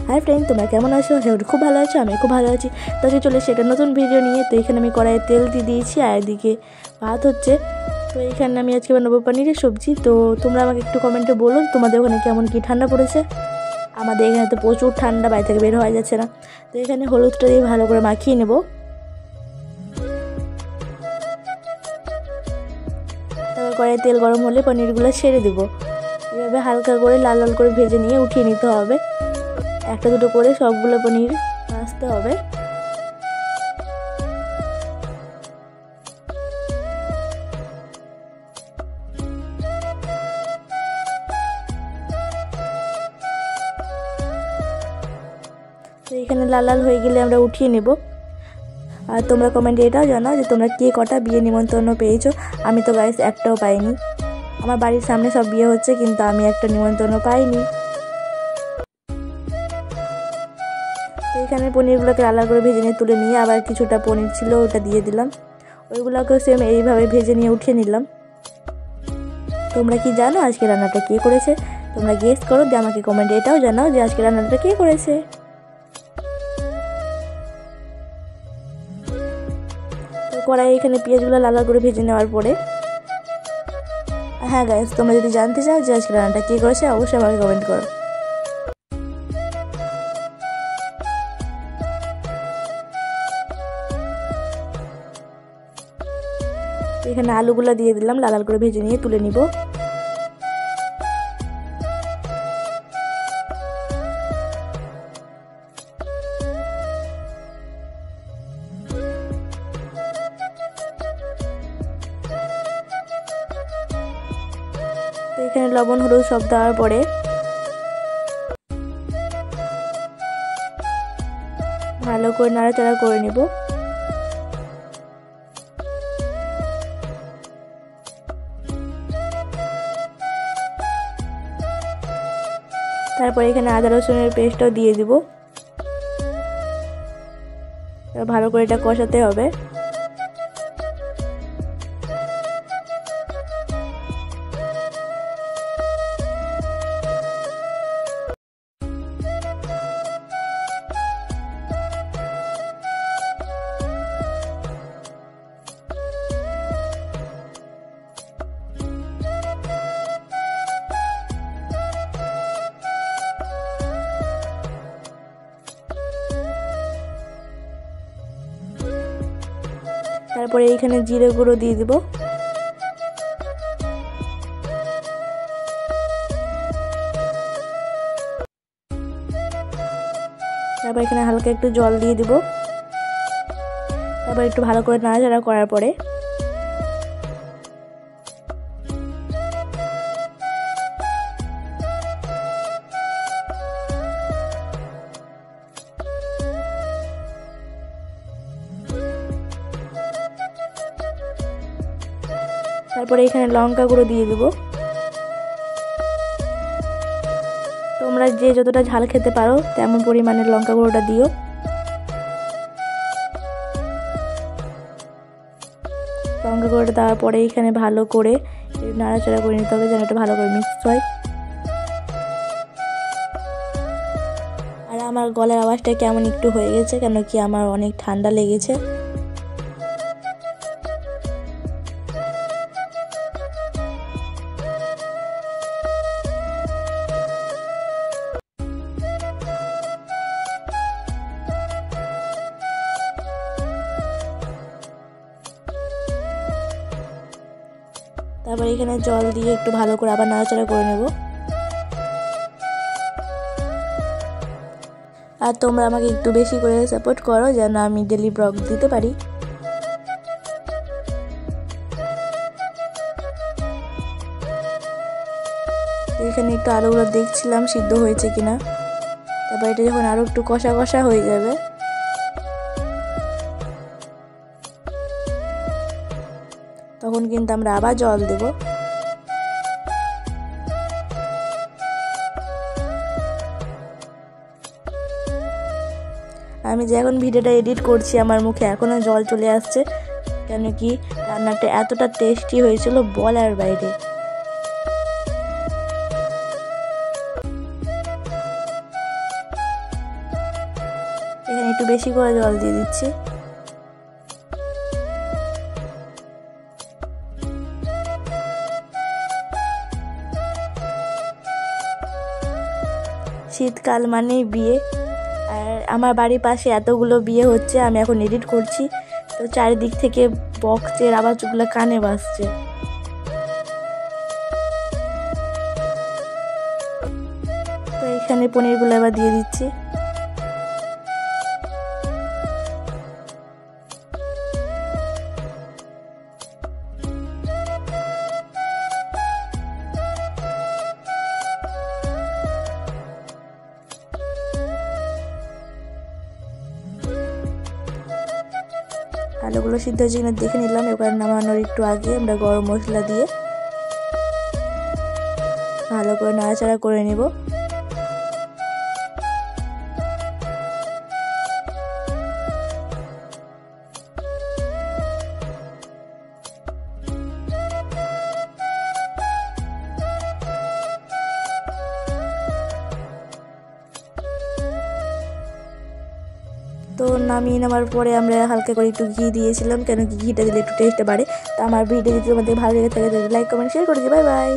Hi friend, তোমরা কেমন আছো? আশা করি খুব ভালো আছো। আমি খুব ভালো আছি। তো চলে সেটা নতুন ভিডিও নিয়ে। তো এখানে আমি কড়াইয়ে তেল দিয়ে দিয়েছি আর এদিকে ভাত হচ্ছে। তো এখানে আমি আজকে বানাবো পনিরের সবজি। তো তোমরা আমাকে একটু কমেন্টে বলো তোমাদের ওখানে কেমন কি ঠান্ডা পড়েছে। আমাদের এখানে তো প্রচুর ঠান্ডা, বাড়ি থেকে বের হওয়া যাচ্ছে না। তো এখানে হলুদটা দিয়ে ভালো করে মাখিয়ে নেব। তারপর কড়াইয়ে তেল গরম হলে পনিরগুলো ছেড়ে দেবো। এভাবে হালকা করে লাল লাল করে ভেজে নিয়ে উঠিয়ে নিতে হবে। একটা দুটো করে সবগুলো পনির ভাজতে হবে। তো এখানে লাল লাল হয়ে গেলে আমরা উঠিয়ে নেব। আর তোমরা কমেন্টে এটাও জানাও যে তোমরা কে কটা বিয়ে নিমন্ত্রণ পেয়েছো। আমি তো গাইস একটাও পাইনি। আমার বাড়ির সামনে সব বিয়ে হচ্ছে, কিন্তু আমি একটা নিমন্ত্রণ পাইনি। তো এখানে পনিরগুলোকে লাল লাল করে ভেজে নিয়ে তুলে নিয়ে আবার কিছুটা পনির ছিল ওটা দিয়ে দিলাম। ওইগুলোকেও সেম এইভাবে ভেজে নিয়ে উঠিয়ে নিলাম। তোমরা কি জানো আজকে রান্নাটা কে করেছে? তোমরা গেস করো, দিয়ে আমাকে কমেন্টে এটাও জানাও যে আজকে রান্নাটা কে করেছে। তো কড়াই এখানে পেঁয়াজগুলো লাল লাল করে ভেজে নেওয়ার পরে, হ্যাঁ গাইস, তোমরা যদি জানতে চাও যে আজকে রান্নাটা কে করেছে অবশ্যই আমাকে কমেন্ট করো। এখানে আলুগুলো দিয়ে দিলাম, লাল লাল করে ভেজে নিয়ে তুলে নিব। তো এখানে লবণ হলুদ সব দেওয়ার পরে ভালো করে নাড়াচাড়া করে নিব। তারপরে এখানে আদা রসুনের পেস্টটাও দিয়ে দিব। ভালো করে এটা কষাতে হবে। তারপরে এইখানে জিরে গুঁড়ো দিয়ে দিব। তারপর এখানে হালকা একটু জল দিয়ে দিব। তারপর একটু ভালো করে নাড়াচাড়া করার পরে তারপরে এখানে লঙ্কা গুঁড়ো দিয়ে দিব। তোমরা যে যতটা ঝাল খেতে পারো তেমন পরিমাণের লঙ্কা গুঁড়োটা দিও। লঙ্কা গুঁড়োটা দেওয়ার পরে এখানে ভালো করে নাড়াচাড়া করে নিতে হবে যেন এটা ভালো করে মিক্স হয়। আর আমার গলার আওয়াজটা কেমন একটু হয়ে গেছে, কেন কি আমার অনেক ঠান্ডা লেগেছে। তারপর এখানে জল দিয়ে একটু ভালো করে আবার নাড়াচাড়া করে নেব। আর তোমরা আমাকে একটু বেশি করে সাপোর্ট করো যেন আমি ডেলি ব্লগ দিতে পারি। এখানে একটু আলুগুলো দেখছিলাম সিদ্ধ হয়েছে কিনা। তারপর এটা যখন আরো একটু কষা কষা হয়ে যাবে তখন কিন্তু আমরা আবার জল দেব। আমি যে এখন ভিডিওটা এডিট করছি আমার মুখে এখনো জল চলে আসছে, কেন কি রান্নাটা এতটা টেস্টি হয়েছিল বলার বাইরে। আমি একটু বেশি করে জল দিয়ে দিচ্ছি। শীতকাল মানেই বিয়ে, আর আমার বাড়ির পাশে এতগুলো বিয়ে হচ্ছে, আমি এখন এডিট করছি তো চারিদিক থেকে বক্সের আওয়াজগুলো কানে বাজছে। তো এখানে পনিরগুলো এবার দিয়ে দিচ্ছি। আলুগুলো সিদ্ধ হয়েছে কিনা দেখে নিলাম। এবার নামানোর একটু আগে আমরা গরম মশলা দিয়ে ভালো করে নাড়াচাড়া করে নেব। তো নামিয়ে নেওয়ার পরে আমরা হালকা করে একটু ঘি দিয়েছিলাম, কেন কি ঘিটা দিলে একটু টেস্টটা বাড়ে। তো আমার ভিডিও যদি তোমাদের ভালো লেগে থাকে তাহলে লাইক কমেন্ট শেয়ার করে দিও। Bye bye.